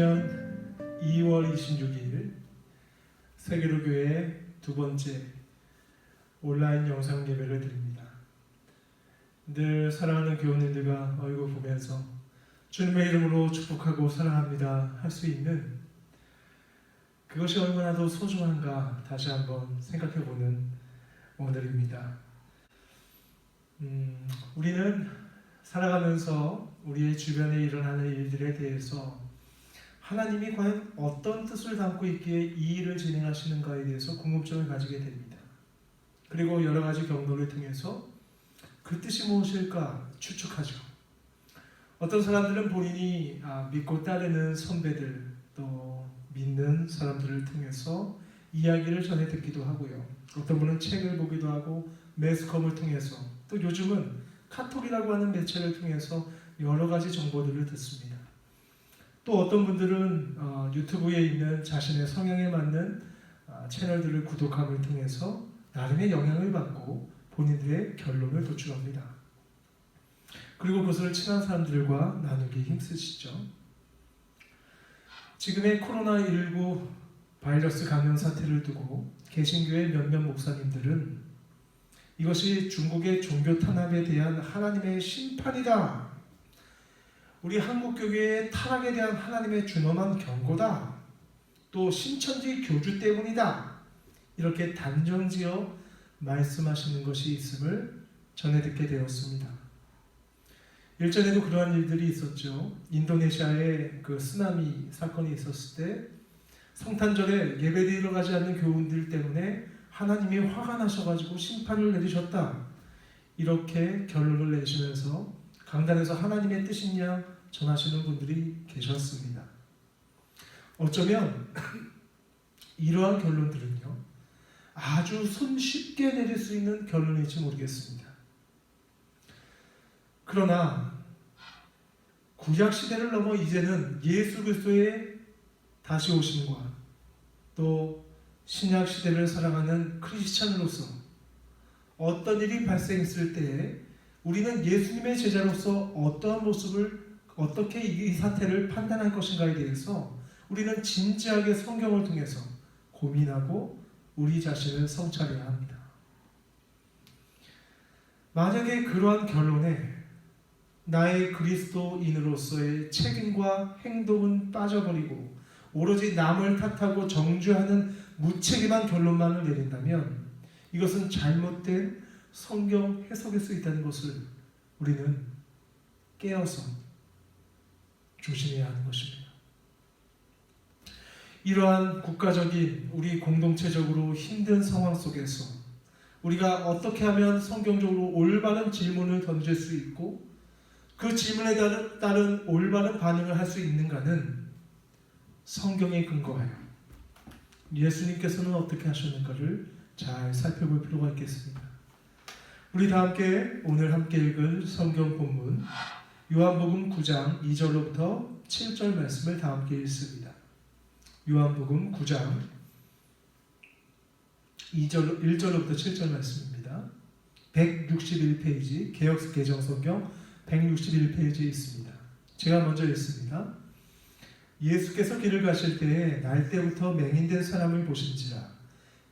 2020년 2월 26일 세계로교회 두 번째 온라인 영상 예배를 드립니다. 늘 사랑하는 교우님들과 얼굴 보면서 주님의 이름으로 축복하고 사랑합니다 할 수 있는 그것이 얼마나 더 소중한가 다시 한번 생각해보는 오늘입니다. 우리는 살아가면서 우리의 주변에 일어나는 일들에 대해서 하나님이 과연 어떤 뜻을 담고 있기에 이 일을 진행하시는가에 대해서 궁금증을 가지게 됩니다. 그리고 여러 가지 경로를 통해서 그 뜻이 무엇일까 추측하죠. 어떤 사람들은 본인이 믿고 따르는 선배들 또 믿는 사람들을 통해서 이야기를 전해 듣기도 하고요. 어떤 분은 책을 보기도 하고 매스컴을 통해서 또 요즘은 카톡이라고 하는 매체를 통해서 여러 가지 정보들을 듣습니다. 또 어떤 분들은 유튜브에 있는 자신의 성향에 맞는 채널들을 구독함을 통해서 나름의 영향을 받고 본인들의 결론을 도출합니다. 그리고 그것을 친한 사람들과 나누기 힘쓰시죠. 지금의 코로나19 바이러스 감염 사태를 두고 개신교의 몇몇 목사님들은 이것이 중국의 종교 탄압에 대한 하나님의 심판이다. 우리 한국교회의 타락에 대한 하나님의 준엄한 경고다. 또 신천지 교주 때문이다. 이렇게 단정지어 말씀하시는 것이 있음을 전해 듣게 되었습니다. 일전에도 그러한 일들이 있었죠. 인도네시아에 그 쓰나미 사건이 있었을 때 성탄절에 예배드리러 가지 않는 교우들 때문에 하나님이 화가 나셔가지고 심판을 내리셨다. 이렇게 결론을 내시면서 강단에서 하나님의 뜻인 양 전하시는 분들이 계셨습니다. 어쩌면 이러한 결론들은요 아주 손쉽게 내릴 수 있는 결론일지 모르겠습니다. 그러나 구약 시대를 넘어 이제는 예수 그리스도의 다시 오심과 또 신약 시대를 살아가는 크리스찬으로서 어떤 일이 발생했을 때에 우리는 예수님의 제자로서 어떠한 모습을 어떻게 이 사태를 판단할 것인가에 대해서 우리는 진지하게 성경을 통해서 고민하고 우리 자신을 성찰해야 합니다. 만약에 그러한 결론에 나의 그리스도인으로서의 책임과 행동은 빠져버리고 오로지 남을 탓하고 정죄하는 무책임한 결론만을 내린다면 이것은 잘못된 성경 해석일 수 있다는 것을 우리는 깨어서 조심해야 하는 것입니다. 이러한 국가적인 우리 공동체적으로 힘든 상황 속에서 우리가 어떻게 하면 성경적으로 올바른 질문을 던질 수 있고 그 질문에 따른 올바른 반응을 할 수 있는가는 성경에 근거하여 예수님께서는 어떻게 하셨는가를 잘 살펴볼 필요가 있겠습니다. 우리 다 함께 오늘 함께 읽을 성경 본문 요한복음 9장 2절로부터 7절 말씀을 다 함께 읽습니다. 요한복음 9장 1절로부터 7절 말씀입니다. 161페이지 개역개정성경 161페이지에 있습니다. 제가 먼저 읽습니다. 예수께서 길을 가실 때에 날 때부터 맹인된 사람을 보신지라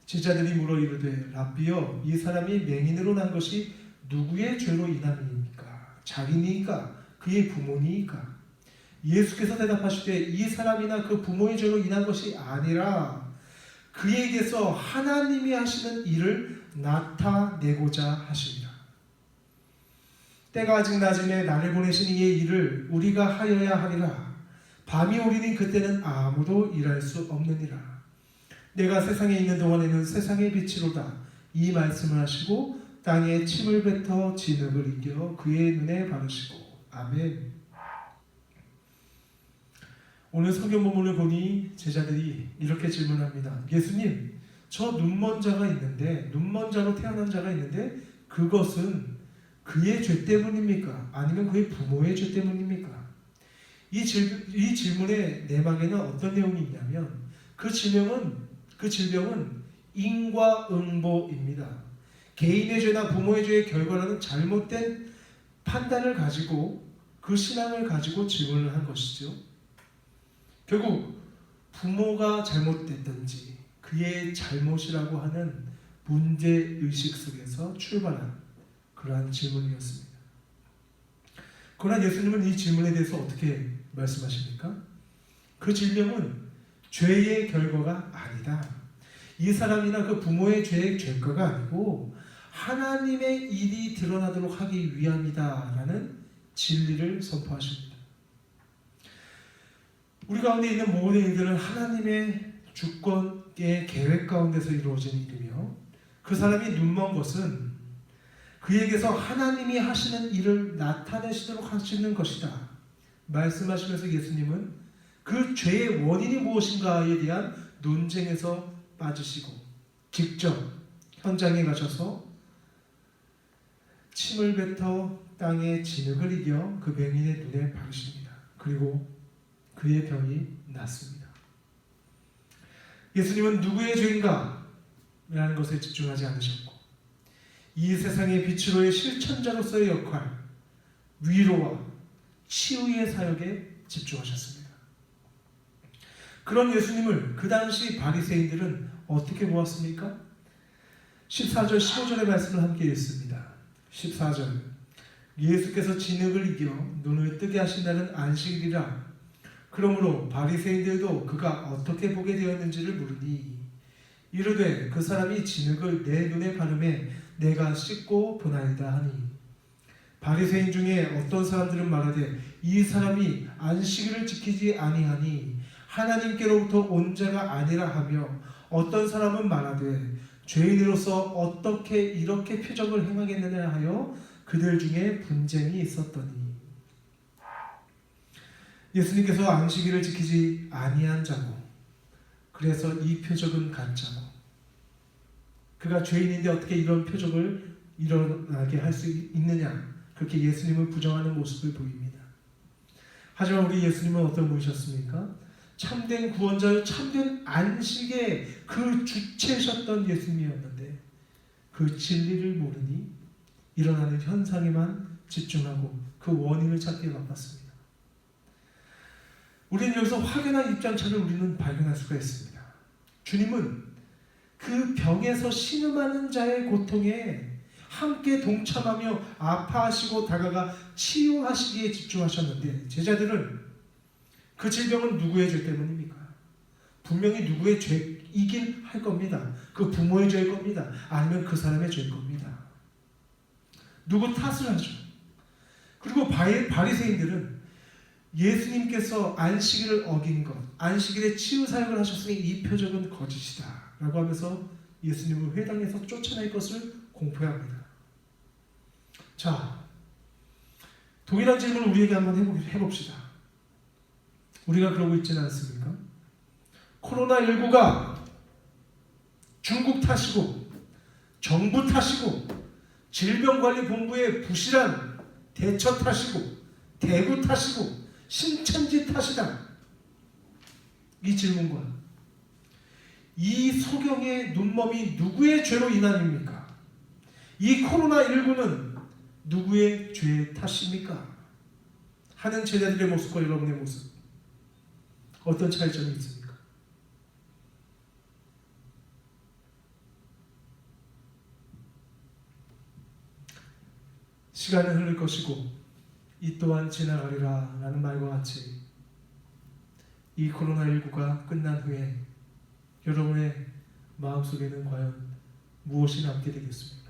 제자들이 물어 이르되 랍비여 이 사람이 맹인으로 난 것이 누구의 죄로 인함이니까 자기니까 그의 부모니까 예수께서 대답하시되 이 사람이나 그 부모의 죄로 인한 것이 아니라 그에게서 하나님이 하시는 일을 나타내고자 하시니라. 때가 아직 낮음에 나를 보내신 이의 일을 우리가 하여야 하리라. 밤이 오리니 그때는 아무도 일할 수 없느니라. 내가 세상에 있는 동안에는 세상의 빛이로다. 이 말씀을 하시고 땅에 침을 뱉어 진흙을 이겨 그의 눈에 바르시고 아멘. 오늘 성경 본문을 보니 제자들이 이렇게 질문합니다. 예수님, 저 눈먼 자가 있는데 눈먼 자로 태어난 자가 있는데 그것은 그의 죄 때문입니까? 아니면 그의 부모의 죄 때문입니까? 이 질문의 내막에는 어떤 내용이 있냐면 그 질병은 인과응보입니다. 개인의 죄나 부모의 죄의 결과라는 잘못된 판단을 가지고 그 신앙을 가지고 질문을 한 것이죠. 결국 부모가 잘못됐든지 그의 잘못이라고 하는 문제의식 속에서 출발한 그러한 질문이었습니다. 그러나 예수님은 이 질문에 대해서 어떻게 말씀하십니까? 그 질병은 죄의 결과가 아니다. 이 사람이나 그 부모의 죄의 결과가 아니고 하나님의 일이 드러나도록 하기 위함이다라는 진리를 선포하십니다. 우리 가운데 있는 모든 일들은 하나님의 주권의 계획 가운데서 이루어진 일이며 그 사람이 눈먼 것은 그에게서 하나님이 하시는 일을 나타내시도록 하시는 것이다. 말씀하시면서 예수님은 그 죄의 원인이 무엇인가에 대한 논쟁에서 빠지시고 직접 현장에 가셔서 침을 뱉어 땅에 진흙을 이겨 그 맹인의 눈에 바르십니다. 그리고 그의 병이 낫습니다. 예수님은 누구의 죄인가? 라는 것에 집중하지 않으셨고 이 세상의 빛으로의 실천자로서의 역할, 위로와 치유의 사역에 집중하셨습니다. 그런 예수님을 그 당시 바리새인들은 어떻게 보았습니까? 14절 15절의 말씀을 함께 읽습니다. 14절 예수께서 진흙을 이겨 눈을 뜨게 하신 날은 안식일이라. 그러므로 바리새인들도 그가 어떻게 보게 되었는지를 물으니 이르되 그 사람이 진흙을 내 눈에 바르매 내가 씻고 보나이다 하니 바리새인 중에 어떤 사람들은 말하되 이 사람이 안식일을 지키지 아니하니 하나님께로부터 온 자가 아니라 하며 어떤 사람은 말하되 죄인으로서 어떻게 이렇게 표적을 행하겠느냐 하여 그들 중에 분쟁이 있었더니 예수님께서 안식일을 지키지 아니한 자고 그래서 이 표적은 가짜고 그가 죄인인데 어떻게 이런 표적을 일어나게 할 수 있느냐 그렇게 예수님을 부정하는 모습을 보입니다. 하지만 우리 예수님은 어떤 분이셨습니까? 참된 구원자요 참된 안식의 그 주체셨던 예수님이었는데 그 진리를 모르니 일어나는 현상에만 집중하고 그 원인을 찾기에 바빴습니다. 우리는 여기서 확연한 입장차를 우리는 발견할 수가 있습니다. 주님은 그 병에서 신음하는 자의 고통에 함께 동참하며 아파하시고 다가가 치유하시기에 집중하셨는데 제자들은 그 질병은 누구의 죄 때문입니까? 분명히 누구의 죄이긴 할 겁니다. 그 부모의 죄일 겁니다. 아니면 그 사람의 죄일 겁니다. 누구 탓을 하죠. 그리고 바리새인들은 예수님께서 안식일을 어긴 것, 안식일에 치유 사역을 하셨으니 이 표적은 거짓이다 라고 하면서 예수님을 회당에서 쫓아낼 것을 공포합니다. 자, 동일한 질문을 우리에게 한번 해봅시다. 우리가 그러고 있지는 않습니까? 코로나19가 중국 탓이고 정부 탓이고 질병관리본부의 부실한 대처 탓이고 대구 탓이고 신천지 탓이다. 이 질문과 이 소경의 눈멈이 누구의 죄로 인함입니까? 이 코로나19는 누구의 죄 탓입니까? 하는 제자들의 모습과 여러분의 모습 어떤 차이점이 있습니까? 시간은 흐를 것이고 이 또한 지나가리라 라는 말과 같이 이 코로나19가 끝난 후에 여러분의 마음속에는 과연 무엇이 남게 되겠습니까?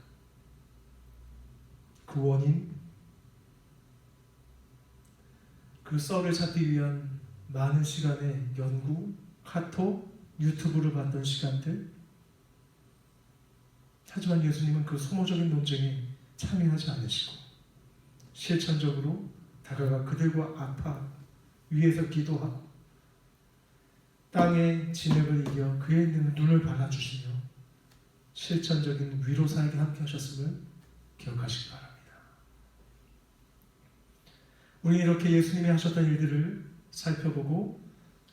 그 원인? 그 썰을 찾기 위한 많은 시간의 연구, 카톡, 유튜브를 봤던 시간들. 하지만 예수님은 그 소모적인 논쟁에 참여하지 않으시고 실천적으로 다가가 그들과 아파하고 위에서 기도하고 땅에 진흙을 이겨 그의 눈을 발라주시며 실천적인 위로 사역에 함께 하셨음을 기억하시기 바랍니다. 우리는 이렇게 예수님이 하셨던 일들을 살펴보고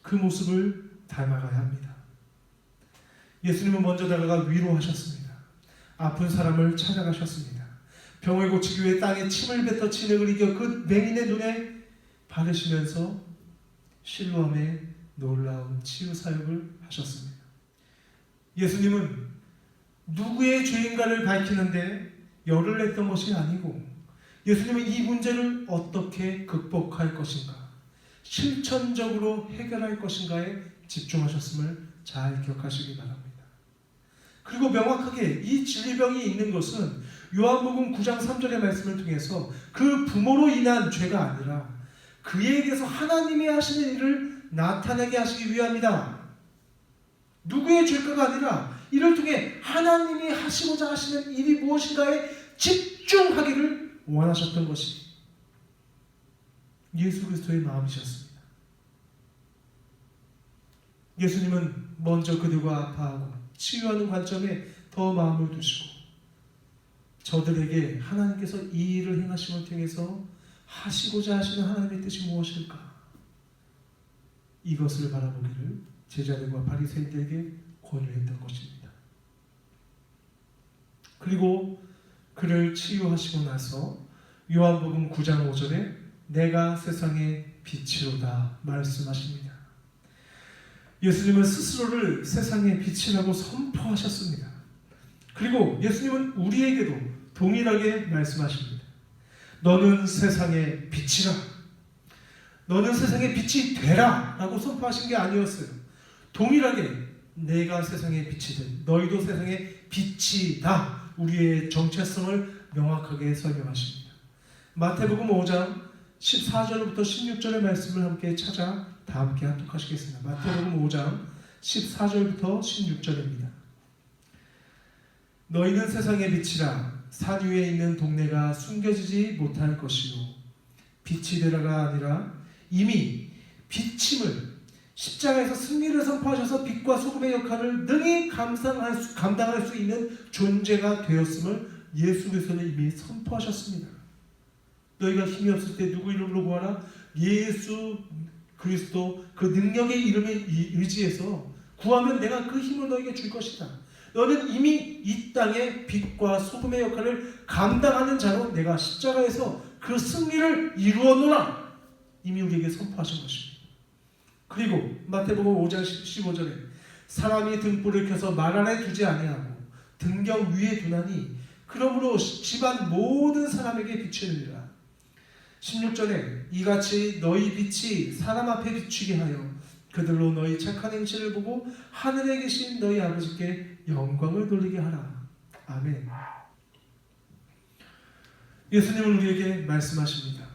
그 모습을 닮아가야 합니다. 예수님은 먼저 다가가 위로하셨습니다. 아픈 사람을 찾아가셨습니다. 병을 고치기 위해 땅에 침을 뱉어 진흙을 이겨 그 맹인의 눈에 바르시면서 실로암에 놀라운 치유 사역을 하셨습니다. 예수님은 누구의 죄인가를 밝히는데 열을 냈던 것이 아니고 예수님은 이 문제를 어떻게 극복할 것인가, 실천적으로 해결할 것인가에 집중하셨음을 잘 기억하시기 바랍니다. 그리고 명확하게 이 진리병이 있는 것은 요한복음 9장 3절의 말씀을 통해서 그 부모로 인한 죄가 아니라 그에게서 하나님이 하시는 일을 나타내게 하시기 위함이다. 누구의 죄가가 아니라 이를 통해 하나님이 하시고자 하시는 일이 무엇인가에 집중하기를 원하셨던 것이 예수 그리스도의 마음이셨습니다. 예수님은 먼저 그들과 아파하고 치유하는 관점에 더 마음을 두시고 저들에게 하나님께서 이 일을 행하심을 통해서 하시고자 하시는 하나님의 뜻이 무엇일까? 이것을 바라보기를 제자들과 바리새인들에게 권유했던 것입니다. 그리고 그를 치유하시고 나서 요한복음 9장 5절에 내가 세상의 빛이로다 말씀하십니다. 예수님은 스스로를 세상의 빛이라고 선포하셨습니다. 그리고 예수님은 우리에게도 동일하게 말씀하십니다. 너는 세상의 빛이라. 너는 세상의 빛이 되라 라고 선포하신 게 아니었어요. 동일하게 내가 세상의 빛이든 너희도 세상의 빛이다. 우리의 정체성을 명확하게 설명하십니다. 마태복음 5장 14절부터 16절의 말씀을 함께 찾아 다 함께 합독하시겠습니다. 마태복음 5장 14절부터 16절입니다. 너희는 세상의 빛이라. 산 위에 있는 동네가 숨겨지지 못할 것이요 빛이 되라가 아니라 이미 비침을 십자가에서 승리를 선포하셔서 빛과 소금의 역할을 능히 감당할 수 있는 존재가 되었음을 예수 그리스도는 이미 선포하셨습니다. 너희가 힘이 없을 때 누구 이름으로 구하라? 예수 그리스도 그 능력의 이름에 의지해서 구하면 내가 그 힘을 너희에게 줄 것이다. 너는 이미 이 땅의 빛과 소금의 역할을 감당하는 자로 내가 십자가에서 그 승리를 이루었노라. 이미 우리에게 선포하신 것입니다. 그리고 마태복음 5장 15절에 사람이 등불을 켜서 말 안에 두지 아니하고 등경 위에 두나니 그러므로 집안 모든 사람에게 비추느니라. 16절에 이같이 너희 빛이 사람 앞에 비추게 하여 그들로 너희 착한 행실을 보고 하늘에 계신 너희 아버지께 영광을 돌리게 하라. 아멘. 예수님은 우리에게 말씀하십니다.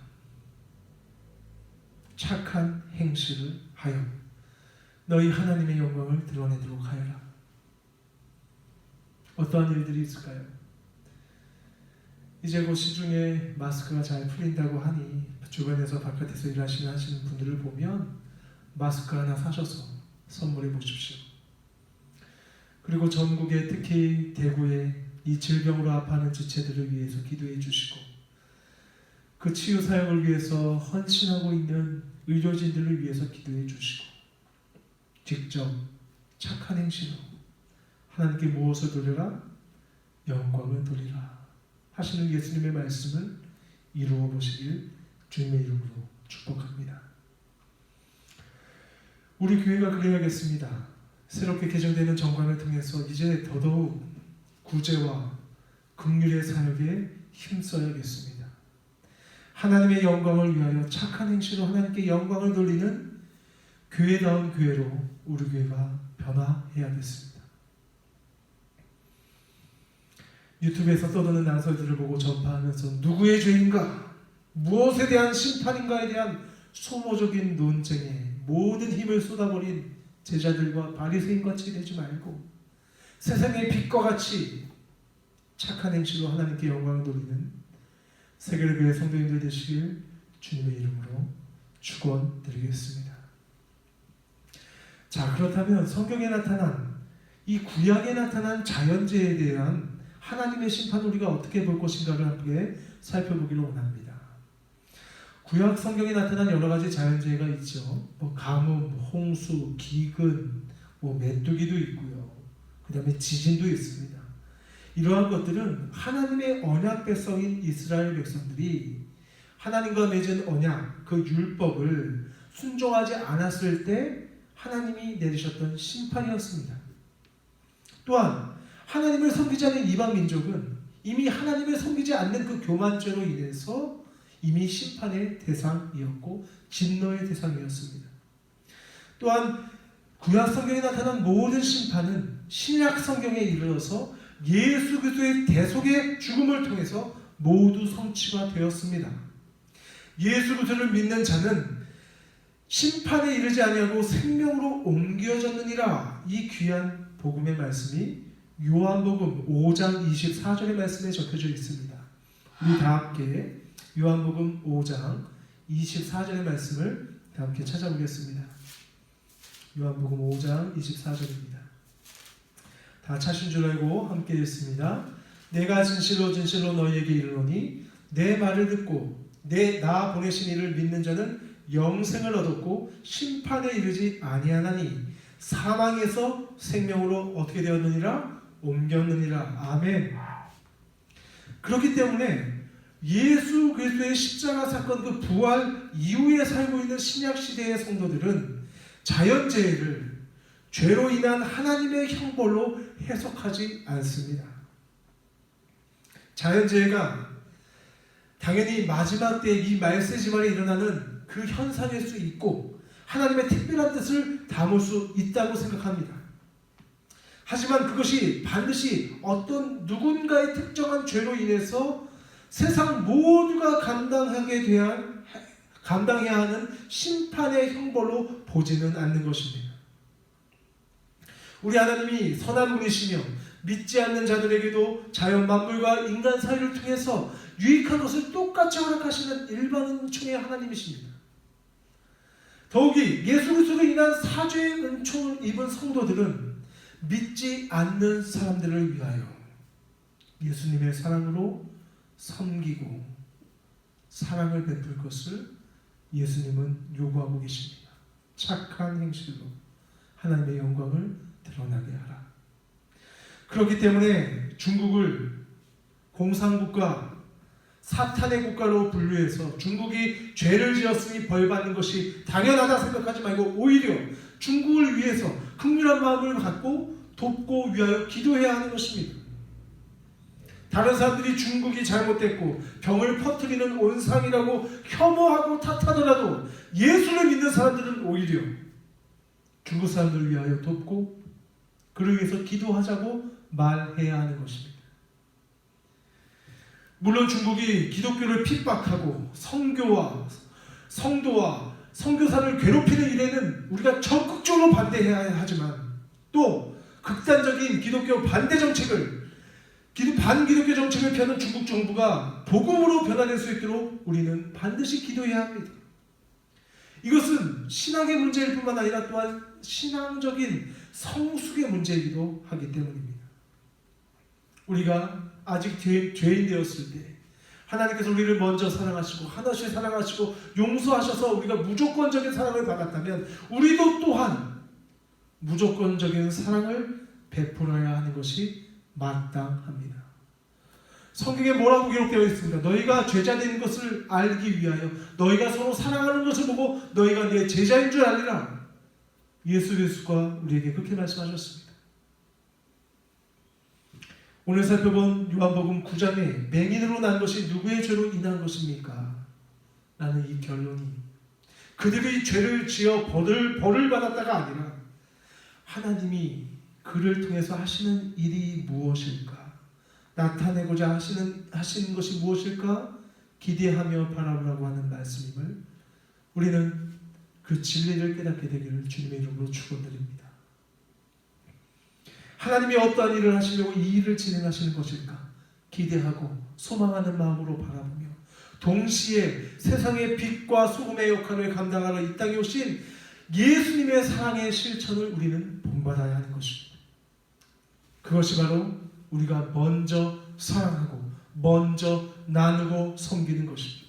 착한 행실을 하여 너희 하나님의 영광을 드러내도록 하여라. 어떠한 일들이 있을까요? 이제 곧 시중에 마스크가 잘 풀린다고 하니 주변에서 바깥에서 일하시는 분들을 보면 마스크 하나 사셔서 선물해 보십시오. 그리고 전국에 특히 대구에 이 질병으로 아파하는 지체들을 위해서 기도해 주시고 그 치유 사역을 위해서 헌신하고 있는 의료진들을 위해서 기도해 주시고 직접 착한 행실로 하나님께 무엇을 돌려라? 영광을 돌리라 하시는 예수님의 말씀을 이루어 보시길 주님의 이름으로 축복합니다. 우리 교회가 그래야겠습니다. 새롭게 개정되는 정관을 통해서 이제 더더욱 구제와 긍휼의 사역에 힘써야겠습니다. 하나님의 영광을 위하여 착한 행실로 하나님께 영광을 돌리는 교회다운 교회로 우리 교회가 변화해야겠습니다. 유튜브에서 떠도는 낭설들을 보고 전파하면서 누구의 죄인가, 무엇에 대한 심판인가에 대한 소모적인 논쟁에 모든 힘을 쏟아버린 제자들과 바리새인같이 되지 말고 세상의 빛과 같이 착한 행실로 하나님께 영광을 돌리는 세계교회 성도님들 되시길 주님의 이름으로 축원드리겠습니다. 자, 그렇다면 성경에 나타난 이 구약에 나타난 자연재해에 대한 하나님의 심판을 우리가 어떻게 볼 것인가를 함께 살펴보기를 원합니다. 구약 성경에 나타난 여러 가지 자연재해가 있죠. 가뭄, 홍수, 기근, 메뚜기도 있고요. 그 다음에 지진도 있습니다. 이러한 것들은 하나님의 언약 백성인 이스라엘 백성들이 하나님과 맺은 언약, 그 율법을 순종하지 않았을 때 하나님이 내리셨던 심판이었습니다. 또한 하나님을 섬기지 않는 이방 민족은 이미 하나님을 섬기지 않는 그 교만죄로 인해서 이미 심판의 대상이었고 진노의 대상이었습니다. 또한 구약 성경에 나타난 모든 심판은 신약 성경에 이르러서 예수 그리스도의 대속의 죽음을 통해서 모두 성취가 되었습니다. 예수 그리스도를 믿는 자는 심판에 이르지 아니하고 생명으로 옮겨졌느니라. 이 귀한 복음의 말씀이 요한복음 5장 24절의 말씀에 적혀져 있습니다. 우리 다 함께 요한복음 5장 24절의 말씀을 다 함께 찾아보겠습니다. 요한복음 5장 24절입니다. 다 찾으신 줄 알고 함께 읽습니다. 내가 진실로 진실로 너희에게 이르노니 내 말을 듣고 나 보내신 이를 믿는 자는 영생을 얻었고 심판에 이르지 아니하나니 사망에서 생명으로 어떻게 되었느니라? 옮겼느니라. 아멘. 그렇기 때문에 예수 그리스도의 십자가 사건 그 부활 이후에 살고 있는 신약 시대의 성도들은 자연재해를 죄로 인한 하나님의 형벌로 해석하지 않습니다. 자연재해가 당연히 마지막 때 이 말세지말에 일어나는 그 현상일 수 있고 하나님의 특별한 뜻을 담을 수 있다고 생각합니다. 하지만 그것이 반드시 어떤 누군가의 특정한 죄로 인해서 세상 모두가 감당해야 하는 심판의 형벌로 보지는 않는 것입니다. 우리 하나님이 선한 분이시며 믿지 않는 자들에게도 자연 만물과 인간 사이를 통해서 유익한 것을 똑같이 허락하시는 일반은총의 하나님이십니다. 더욱이 예수 그리스도로 인한 사죄의 은총을 입은 성도들은 믿지 않는 사람들을 위하여 예수님의 사랑으로 섬기고 사랑을 베풀 것을 예수님은 요구하고 계십니다. 착한 행실로 하나님의 영광을 드러나게 하라. 그렇기 때문에 중국을 공산국가, 사탄의 국가로 분류해서 중국이 죄를 지었으니 벌받는 것이 당연하다 생각하지 말고 오히려 중국을 위해서 긍휼한 마음을 갖고 돕고 위하여 기도해야 하는 것입니다. 다른 사람들이 중국이 잘못됐고 병을 퍼뜨리는 온상이라고 혐오하고 탓하더라도 예수를 믿는 사람들은 오히려 중국 사람들을 위하여 돕고 그를 위해서 기도하자고 말해야 하는 것입니다. 물론 중국이 기독교를 핍박하고 선교와 성도와 선교사를 괴롭히는 일에는 우리가 적극적으로 반대해야 하지만 또 극단적인 기독교 반대 정책을 반기독교 정책을 펴는 중국 정부가 복음으로 변화될 수 있도록 우리는 반드시 기도해야 합니다. 이것은 신앙의 문제일 뿐만 아니라 또한 신앙적인 성숙의 문제이기도 하기 때문입니다. 우리가 아직 죄인 되었을 때 하나님께서 우리를 먼저 사랑하시고 한없이 사랑하시고 용서하셔서 우리가 무조건적인 사랑을 받았다면 우리도 또한 무조건적인 사랑을 베풀어야 하는 것이 마땅합니다. 성경에 뭐라고 기록되어 있습니다. 너희가 죄자된 것을 알기 위하여 너희가 서로 사랑하는 것을 보고 너희가 내 제자인 줄 알리라. 예수 그리스도가 우리에게 그렇게 말씀하셨습니다. 오늘 살펴본 요한복음 9장에 맹인으로 난 것이 누구의 죄로 인한 것입니까? 라는 이 결론이 그들이 죄를 지어 벌을 받았다가 아니라 하나님이 그를 통해서 하시는 일이 무엇일까? 나타내고자 하시는 것이 무엇일까? 기대하며 바라보라고 하는 말씀임을 우리는 그 진리를 깨닫게 되기를 주님의 이름으로 축원드립니다. 하나님이 어떠한 일을 하시려고 이 일을 진행하시는 것일까? 기대하고 소망하는 마음으로 바라보며 동시에 세상의 빛과 소금의 역할을 감당하러 이 땅에 오신 예수님의 사랑의 실천을 우리는 본받아야 하는 것입니다. 그것이 바로 우리가 먼저 사랑하고 먼저 나누고 섬기는 것입니다.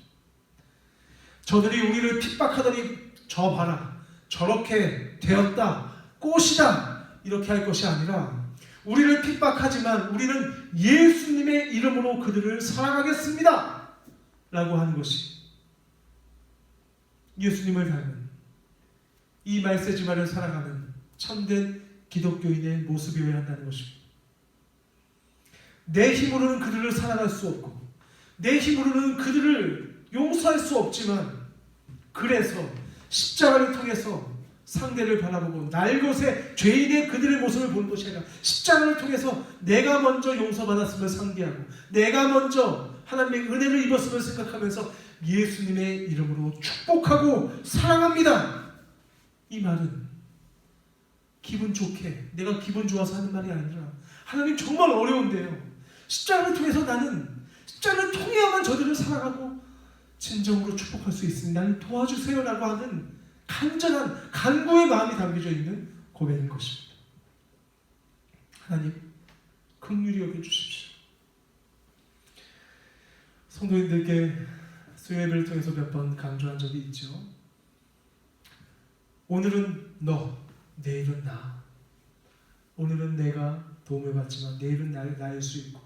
저들이 우리를 핍박하더니 저 봐라 저렇게 되었다 꽃이다 이렇게 할 것이 아니라 우리를 핍박하지만 우리는 예수님의 이름으로 그들을 사랑하겠습니다 라고 하는 것이 예수님을 닮은 이 말세지만을 살아가는 참된 기독교인의 모습이어야 한다는 것입니다. 내 힘으로는 그들을 살아갈 수 없고 내 힘으로는 그들을 용서할 수 없지만, 그래서 십자가를 통해서 상대를 바라보고 날것의 죄인의 그들의 모습을 보는 것이 아니라 십자가를 통해서 내가 먼저 용서받았음을 상기하고 내가 먼저 하나님의 은혜를 입었음을 생각하면서 예수님의 이름으로 축복하고 사랑합니다. 이 말은 기분 좋게 내가 기분 좋아서 하는 말이 아니라 하나님 정말 어려운데요, 십자가를 통해서 나는 십자가를 통해야만 저들을 사랑하고 진정으로 축복할 수 있으니 나를 도와주세요 라고 하는 간절한 간구의 마음이 담겨져 있는 고백인 것입니다. 하나님 긍휼히 여겨주십시오. 성도님들께 수요예배를 통해서 몇 번 강조한 적이 있죠. 오늘은 너, 내일은 나. 오늘은 내가 도움을 받지만 내일은 나일 수 있고,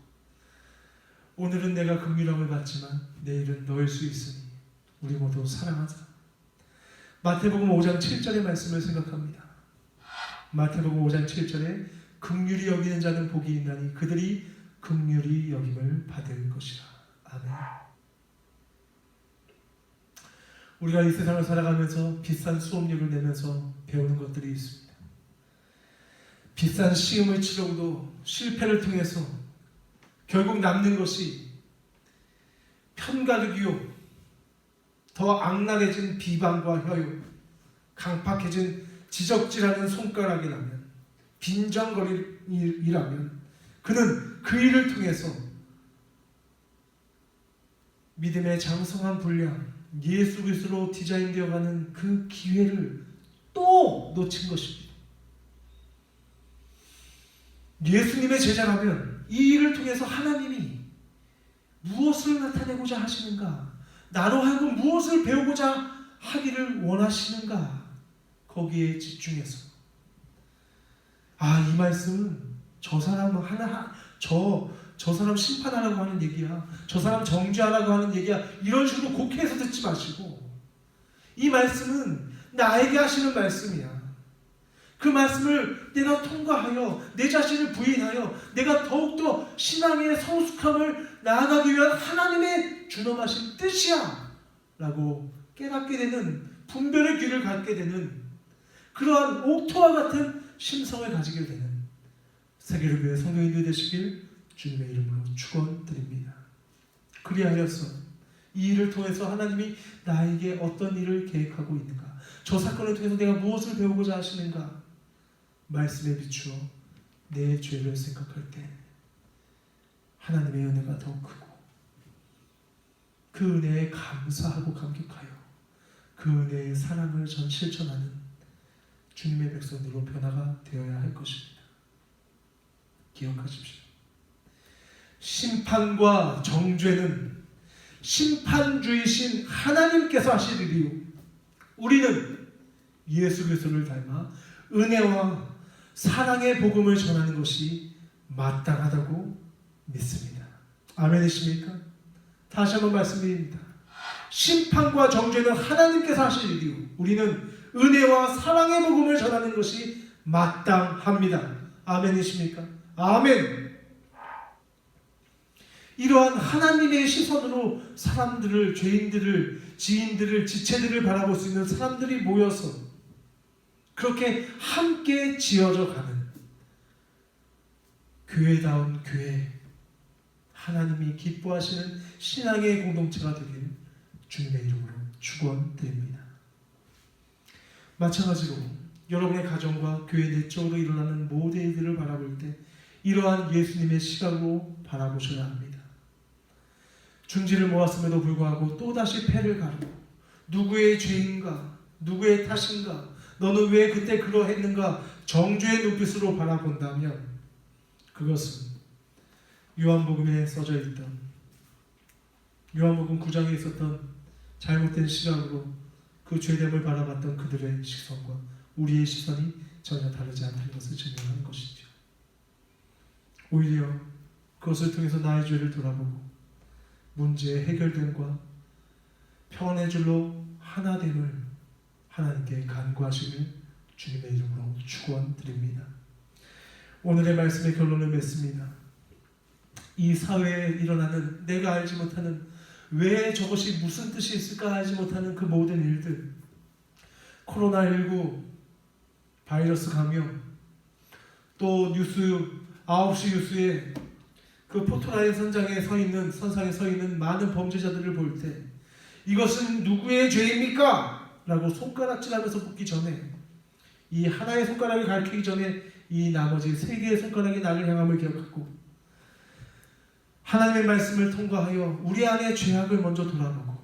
오늘은 내가 긍휼함을 받지만 내일은 너일 수 있으니 우리 모두 사랑하자. 마태복음 5장 7절의 말씀을 생각합니다. 마태복음 5장 7절에 긍휼히 여기는 자는 복이 있나니 그들이 긍휼히 여김을 받을 것이라. 아멘. 우리가 이 세상을 살아가면서 비싼 수업료를 내면서 배우는 것들이 있습니다. 비싼 시험을 치려고도 실패를 통해서 결국 남는 것이 편가르기요, 더 악랄해진 비방과 혀요, 강팍해진 지적질하는 손가락이라면, 빈정거림이라면 그는 그 일을 통해서 믿음의 장성한 분량, 예수 그리스도로 디자인되어가는 그 기회를 또 놓친 것입니다. 예수님의 제자라면 이 일을 통해서 하나님이 무엇을 나타내고자 하시는가, 나로 하여금 무엇을 배우고자 하기를 원하시는가, 거기에 집중해서 이 말씀은 저 사람 저 사람 심판하라고 하는 얘기야, 저 사람 정죄하라고 하는 얘기야, 이런 식으로 곡해서 듣지 마시고 이 말씀은 나에게 하시는 말씀이야. 그 말씀을 내가 통과하여 내 자신을 부인하여 내가 더욱더 신앙의 성숙함을 나아가기 위한 하나님의 준엄하신 뜻이야 라고 깨닫게 되는, 분별의 귀를 갖게 되는 그러한 옥토와 같은 심성을 가지게 되는 세계를 위해 성도인들 되시길 주님의 이름으로 축원드립니다. 그리하여서 이 일을 통해서 하나님이 나에게 어떤 일을 계획하고 있는가, 저 사건을 통해서 내가 무엇을 배우고자 하시는가, 말씀에 비추어 내 죄를 생각할 때 하나님의 은혜가 더 크고 그 은혜에 감사하고 감격하여 그 은혜의 사랑을 전 실천하는 주님의 백성들로 변화가 되어야 할 것입니다. 기억하십시오. 심판과 정죄는 심판주이신 하나님께서 하실 일이요, 우리는 예수 그리스도를 닮아 은혜와 사랑의 복음을 전하는 것이 마땅하다고 믿습니다. 아멘이십니까? 다시 한번 말씀드립니다. 심판과 정죄는 하나님께서 하실 일이요, 우리는 은혜와 사랑의 복음을 전하는 것이 마땅합니다. 아멘이십니까? 아멘. 이러한 하나님의 시선으로 사람들을, 죄인들을, 지인들을, 지체들을 바라볼 수 있는 사람들이 모여서 그렇게 함께 지어져 가는 교회다운 교회, 하나님이 기뻐하시는 신앙의 공동체가 되길 주님의 이름으로 축원드립니다. 마찬가지로 여러분의 가정과 교회 내적으로 일어나는 모든 일들을 바라볼 때 이러한 예수님의 시각으로 바라보셔야 합니다. 중지를 모았음에도 불구하고 또다시 패를 가르고 누구의 죄인가, 누구의 탓인가, 너는 왜 그때 그러했는가 정죄의 눈빛으로 바라본다면 그것은 요한복음에 써져 있던, 요한복음 9장에 있었던 잘못된 시각으로 그 죄됨을 바라봤던 그들의 시선과 우리의 시선이 전혀 다르지 않다는 것을 증명하는 것이죠. 오히려 그것을 통해서 나의 죄를 돌아보고 문제의 해결됨과 평안의 줄로 하나됨을 하나님께 간구하시길 주님의 이름으로 축원드립니다. 오늘의 말씀의 결론을 맺습니다. 이 사회에 일어나는 내가 알지 못하는, 왜 저것이 무슨 뜻이 있을까 알지 못하는 그 모든 일들, 코로나19 바이러스 감염, 또 뉴스 9시 뉴스에 그 포토라인 선상에 서 있는 많은 범죄자들을 볼 때 이것은 누구의 죄입니까? 라고 손가락질하면서 묻기 전에, 이 하나의 손가락을 가리키기 전에 이 나머지 3개의 손가락이 나를 향함을 기억하고 하나님의 말씀을 통과하여 우리 안의 죄악을 먼저 돌아보고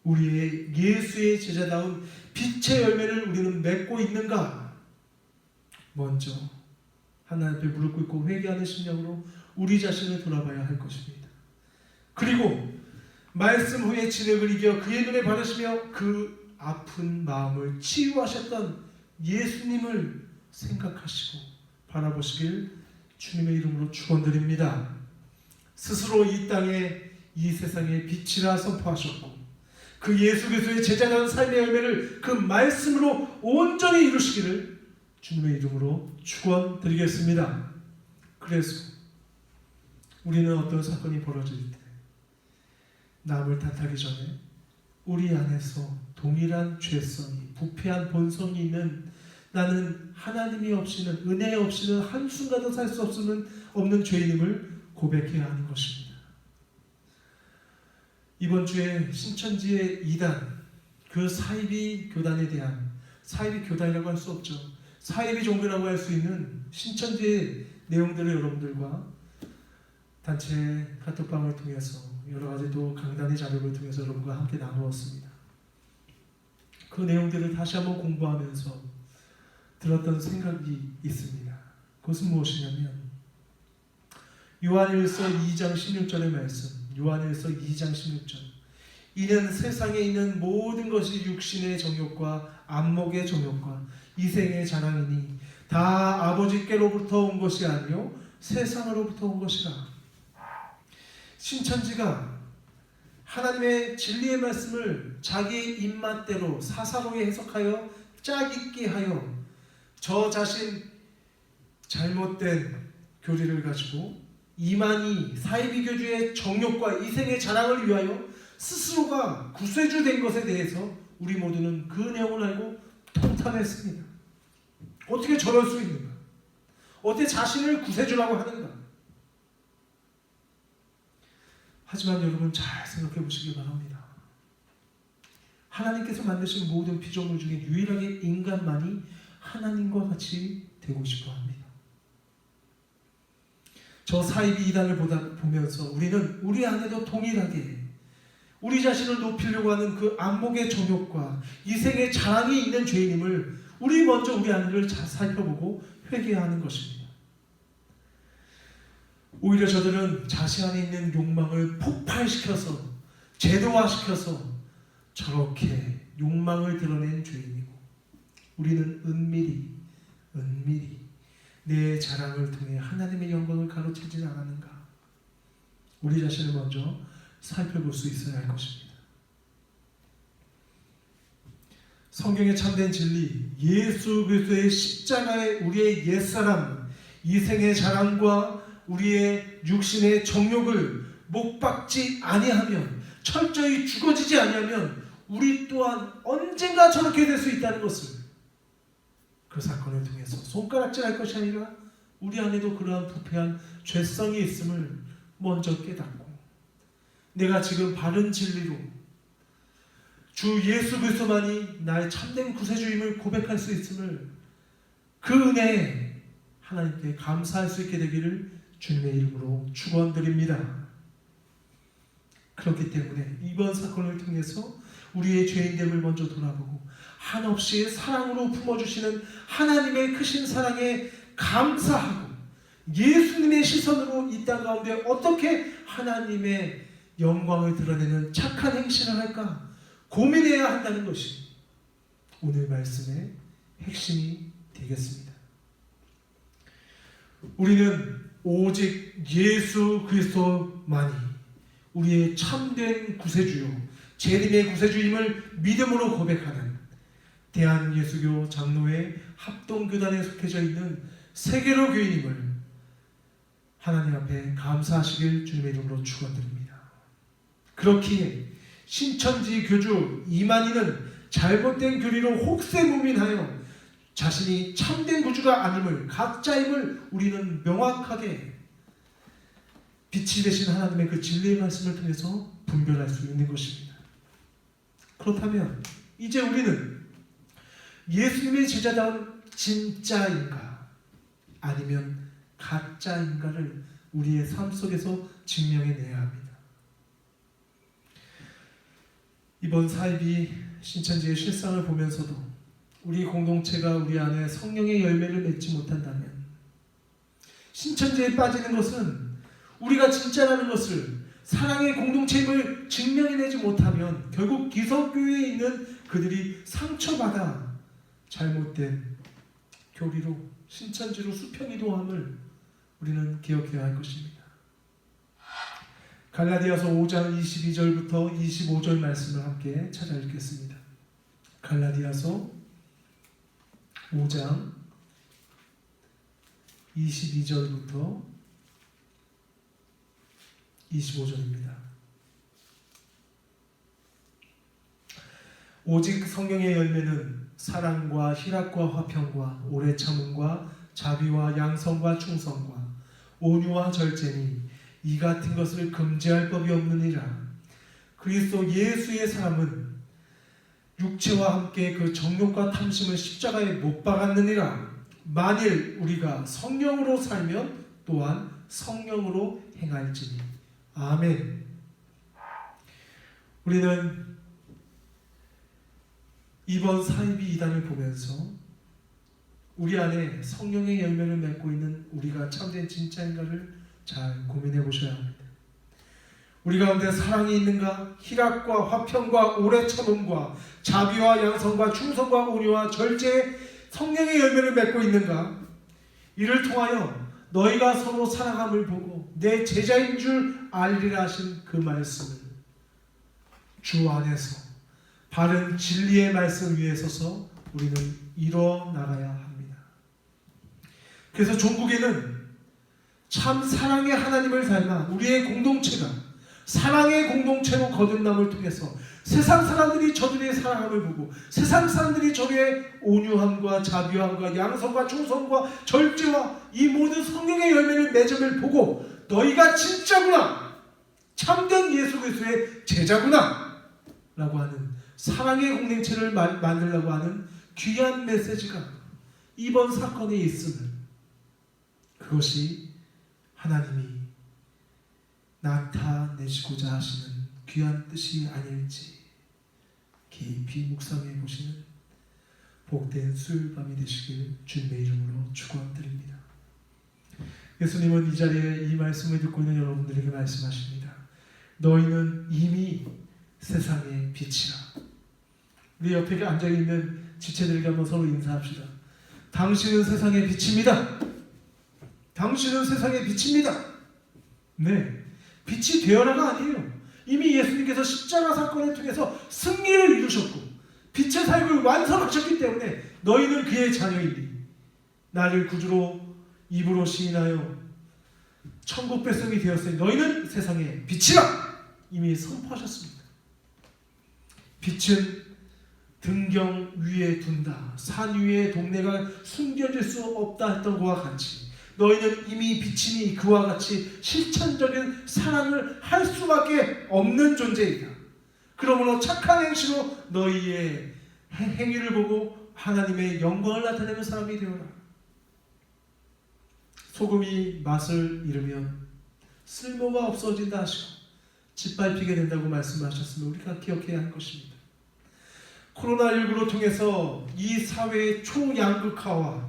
우리의 예수의 제자다운 빛의 열매를 우리는 맺고 있는가, 먼저 하나님 앞에 무릎 꿇고 회개하는 심령으로 우리 자신을 돌아봐야 할 것입니다. 그리고 말씀 후에 진흙을 이겨 그의 눈에 바르시며 그 아픈 마음을 치유하셨던 예수님을 생각하시고 바라보시길 주님의 이름으로 축원드립니다. 스스로 이 땅에 이 세상의 빛이라 선포하셨고 그 예수 그리스도의 제자다운 삶의 열매를 그 말씀으로 온전히 이루시기를 주님의 이름으로 축원드리겠습니다. 그래서 우리는 어떤 사건이 벌어질 때 남을 탓하기 전에 우리 안에서 동일한 죄성이, 부패한 본성이 있는, 나는 하나님이 없이는, 은혜 없이는 한순간도 살 수 없는 죄인임을 고백해야 하는 것입니다. 이번 주에 신천지의 2단, 그 사이비 교단에 대한, 사이비 교단이라고 할 수 없죠, 사이비 종교라고 할 수 있는 신천지의 내용들을 여러분들과 단체 카톡방을 통해서 여러 가지 또 강단의 자료를 통해서 여러분과 함께 나누었습니다. 그 내용들을 다시 한번 공부하면서 들었던 생각이 있습니다. 그것은 무엇이냐면 요한일서 2장 16절의 말씀, 요한일서 2장 16절, 이는 세상에 있는 모든 것이 육신의 정욕과 안목의 정욕과 이생의 자랑이니 다 아버지께로부터 온 것이 아니요 세상으로부터 온 것이라. 신천지가 하나님의 진리의 말씀을 자기 입맛대로 사사로이 해석하여 짜깁기 하여 저 자신 잘못된 교리를 가지고 이만희 사이비교주의 정욕과 이생의 자랑을 위하여 스스로가 구세주 된 것에 대해서 우리 모두는 그 내용을 알고 통탄했습니다. 어떻게 저럴 수 있는가? 어떻게 자신을 구세주라고 하는가? 하지만 여러분 잘 생각해 보시기 바랍니다. 하나님께서 만드신 모든 피조물 중에 유일하게 인간만이 하나님과 같이 되고 싶어 합니다. 저 사이비 이단을 보면서 우리는 우리 안에도 동일하게 우리 자신을 높이려고 하는 그 안목의 정욕과 이생의 자랑이 있는 죄인임을 우리 먼저 우리 안을 잘 살펴보고 회개해야 하는 것입니다. 오히려 저들은 자신 안에 있는 욕망을 폭발시켜서 제도화시켜서 저렇게 욕망을 드러낸 죄인이고, 우리는 은밀히 내 자랑을 통해 하나님의 영광을 가로채지 않았는가, 우리 자신을 먼저 살펴볼 수 있어야 할 것입니다. 성경의 참된 진리, 예수 그리스도의 십자가의 우리의 옛사람, 이생의 자랑과 우리의 육신의 정욕을 못 박지 아니하면, 철저히 죽어지지 아니하면 우리 또한 언젠가 저렇게 될 수 있다는 것을 그 사건을 통해서 손가락질할 것이 아니라 우리 안에도 그러한 부패한 죄성이 있음을 먼저 깨닫고, 내가 지금 바른 진리로 주 예수 그리스도만이 나의 참된 구세주임을 고백할 수 있음을, 그 은혜에 하나님께 감사할 수 있게 되기를 주님의 이름으로 축원드립니다. 그렇기 때문에 이번 사건을 통해서 우리의 죄인됨을 먼저 돌아보고 한없이 사랑으로 품어주시는 하나님의 크신 사랑에 감사하고 예수님의 시선으로 이 땅 가운데 어떻게 하나님의 영광을 드러내는 착한 행실을 할까 고민해야 한다는 것이 오늘 말씀의 핵심이 되겠습니다. 우리는 오직 예수 그리스도만이 우리의 참된 구세주요, 재림의 구세주임을 믿음으로 고백하는 대한예수교 장로회 합동교단에 속해져 있는 세계로 교인임을 하나님 앞에 감사하시길 주님의 이름으로 축원드립니다. 그렇기에 신천지 교주 이만희는 잘못된 교리로 혹세무민하여 자신이 참된 구주가 아님을 가짜임을 우리는 명확하게 빛이 되신 하나님의 그 진리의 말씀을 통해서 분별할 수 있는 것입니다. 그렇다면 이제 우리는 예수님의 제자다운 진짜인가 아니면 가짜인가를 우리의 삶 속에서 증명해내야 합니다. 이번 사이비 신천지의 실상을 보면서도 우리 공동체가 우리 안에 성령의 열매를 맺지 못한다면 신천지에 빠지는 것은 우리가 진짜라는 것을 사랑의 공동체임을 증명해내지 못하면 결국 기성교회에 있는 그들이 상처받아 잘못된 교리로 신천지로 수평이동함을 우리는 기억해야 할 것입니다. 갈라디아서 5장 22절부터 25절 말씀을 함께 찾아 읽겠습니다. 갈라디아서 5장 22절부터 25절입니다. 오직 성령의 열매는 사랑과 희락과 화평과 오래 참음과 자비와 양성과 충성과 온유와 절제니 이 같은 것을 금지할 법이 없느니라. 그리스도 예수의 사람은 육체와 함께 그 정욕과 탐심을 십자가에 못 박았느니라. 만일 우리가 성령으로 살면 또한 성령으로 행할지니. 아멘. 우리는 이번 사이비 이단을 보면서 우리 안에 성령의 열매를 맺고 있는 우리가 참된 진짜인가를 잘 고민해 보셔야 합니다. 우리 가운데 사랑이 있는가? 희락과 화평과 오래 참음과 자비와 양성과 충성과 온유와 절제의 성령의 열매를 맺고 있는가? 이를 통하여 너희가 서로 사랑함을 보고 내 제자인 줄 알리라 하신 그 말씀을 주 안에서 바른 진리의 말씀 위에 서서 우리는 이뤄 나가야 합니다. 그래서 종국에는 참 사랑의 하나님을 닮아 우리의 공동체가 사랑의 공동체로 거듭남을 통해서 세상 사람들이 저들의 사랑함을 보고 세상 사람들이 저들의 온유함과 자비함과 양성과 충성과 절제와 이 모든 성령의 열매를 맺음을 보고 너희가 진짜구나, 참된 예수 그리스도의 제자구나 라고 하는 사랑의 공동체를 만들려고 하는 귀한 메시지가 이번 사건에 있음을, 그것이 하나님이 나타내시고자 하시는 귀한 뜻이 아닐지 깊이 묵상해 보시는 복된 수요일 밤이 되시길 주님의 이름으로 축원드립니다. 예수님은 이 자리에 이 말씀을 듣고 있는 여러분들에게 말씀하십니다. 너희는 이미 세상의 빛이라. 우리 옆에 앉아있는 지체들에게 한번 서로 인사합시다. 당신은 세상의 빛입니다. 당신은 세상의 빛입니다. 네, 빛이 되어라가 아니에요. 이미 예수님께서 십자가 사건을 통해서 승리를 이루셨고 빛의 삶을 완성하셨기 때문에 너희는 그의 자녀이니 나를 구주로 입으로 시인하여 천국 백성이 되었으니 너희는 세상의 빛이라 이미 선포하셨습니다. 빛은 등경 위에 둔다. 산 위에 동네가 숨겨질 수 없다 했던 것과 같이 너희는 이미 빛이니 그와 같이 실천적인 사랑을 할 수밖에 없는 존재이다. 그러므로 착한 행실로 너희의 행위를 보고 하나님의 영광을 나타내는 사람이 되어라. 소금이 맛을 잃으면 쓸모가 없어진다 하시고 짓밟히게 된다고 말씀하셨으면 우리가 기억해야 할 것입니다. 코로나19로 통해서 이 사회의 초양극화와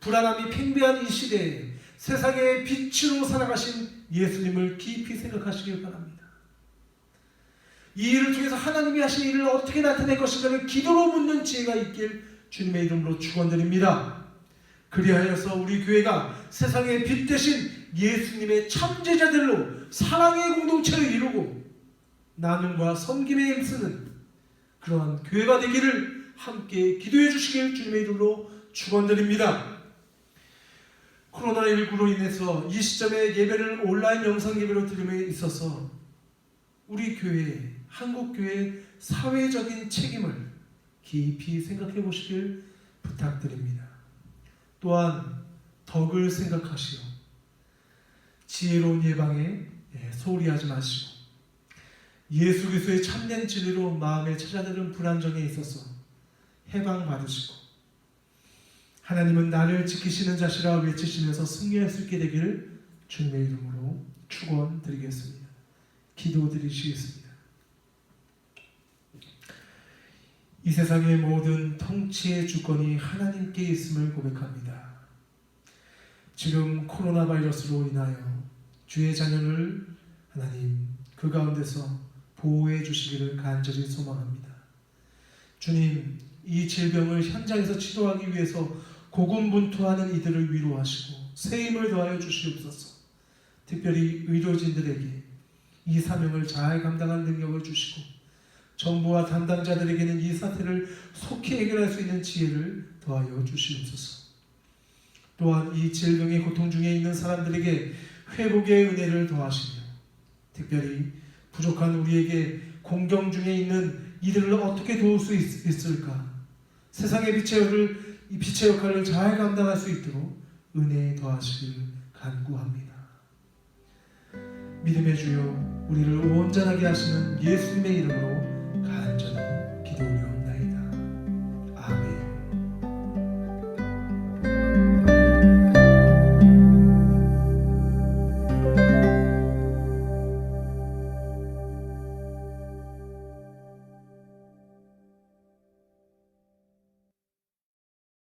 불안함이 팽배한 이 시대에 세상의 빛으로 살아가신 예수님을 깊이 생각하시길 바랍니다. 이 일을 통해서 하나님이 하신 일을 어떻게 나타낼 것인가를 기도로 묻는 지혜가 있길 주님의 이름으로 축원드립니다. 그리하여서 우리 교회가 세상의 빛 대신 예수님의 참제자들로 사랑의 공동체를 이루고 나눔과 섬김에 힘쓰는 그러한 교회가 되기를 함께 기도해 주시길 주님의 이름으로 축원드립니다. 코로나19로 인해서 이 시점에 예배를 온라인 영상 예배로 드림에 있어서 우리 교회, 한국교회의 사회적인 책임을 깊이 생각해 보시길 부탁드립니다. 또한 덕을 생각하시오. 지혜로운 예방에 소홀히 하지 마시고 예수 그리스도의 참된 진리로 마음에 찾아드는 불안정에 있어서 해방받으시고 하나님은 나를 지키시는 자시라 외치시면서 승리할 수 있게 되기를 주님의 이름으로 축원드리겠습니다. 기도드리시겠습니다. 이 세상의 모든 통치의 주권이 하나님께 있음을 고백합니다. 지금 코로나 바이러스로 인하여 주의 자녀를 하나님 그 가운데서 보호해 주시기를 간절히 소망합니다. 주님, 이 질병을 현장에서 치료하기 위해서 고군분투하는 이들을 위로하시고 새 힘을 더하여 주시옵소서. 특별히 의료진들에게 이 사명을 잘 감당할 능력을 주시고 정부와 담당자들에게는 이 사태를 속히 해결할 수 있는 지혜를 더하여 주시옵소서. 또한 이 질병의 고통 중에 있는 사람들에게 회복의 은혜를 더하시며 특별히 부족한 우리에게 공경 중에 있는 이들을 어떻게 도울 수 있을까? 세상의 빛의 역할을 잘 감당할 수 있도록 은혜 더하시길 간구합니다. 믿음의 주여, 우리를 온전하게 하시는 예수님의 이름으로